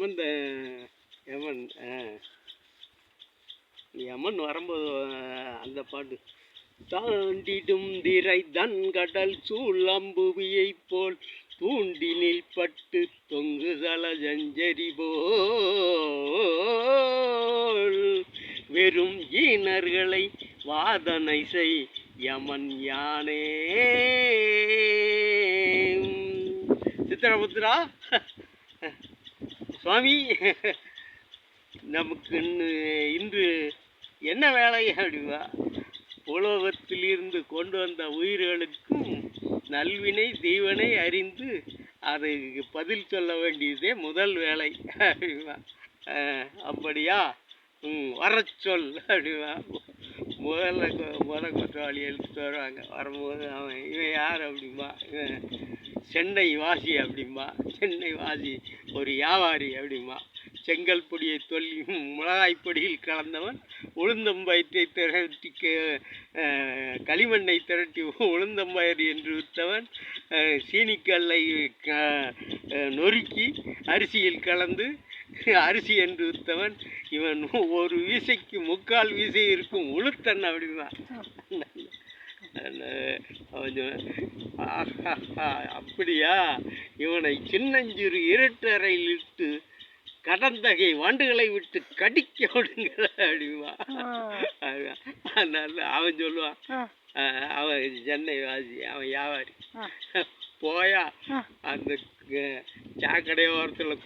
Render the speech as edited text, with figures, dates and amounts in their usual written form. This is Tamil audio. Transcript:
யமன் யமன் யமன் வரும்போது அந்த பாட்டு தாண்டிடும் திரை தன் கடல் சூழம்புவியை போல் தூண்டினில் பட்டு தொங்குதள ஜஞ்சரி போல் வெறும் ஈனர்களை வாதனை செய் யமன் யானே. சித்திரபுத்திரா சுவாமி, நமக்கு இன்று என்ன வேலை அப்படிவா? உலகத்திலிருந்து கொண்டு வந்த உயிர்களுக்கும் நல்வினை தீவனை அறிந்து அதுக்கு பதில் சொல்ல வேண்டியதே முதல் வேலை அப்படிவா. அப்படியா? வர சொல் அப்படிவா. முதல் குற்றவாளி எழுத்துட்டு வருவாங்க. வரும்போது இவன் யார் அப்படிம்பா, சென்னை வாசி அப்படிம்பா. சென்னை வாசி ஒரு வியாபாரி அப்படிம்பா. செங்கல் பொடியை தொல்லி மிளகாய் பொடியில் கலந்தவன், உளுந்தம்பயிற்றை திரட்டி களிமண்ணை திரட்டி உளுந்தம்பயிர் என்று விற்றவன், சீனிக்கல்லை நொறுக்கி அரிசியில் கலந்து அரிசி என்று விற்றவன், இவன் ஒரு வீசைக்கு முக்கால் வீசை இருக்கும் உளுத்தன் அப்படின்னா. அப்படியா? இவனை சின்னஞ்சிறு இருட்டறையில் இட்டு கடந்தகை வாண்டுகளை விட்டு கடிக்க விடுங்க அப்படிமா. அதனால அவன் சொல்லுவான், அவன் சென்னை வாசி, அவன் வியாபாரி, போயா அந்த சாக்கடை ஓரத்தில்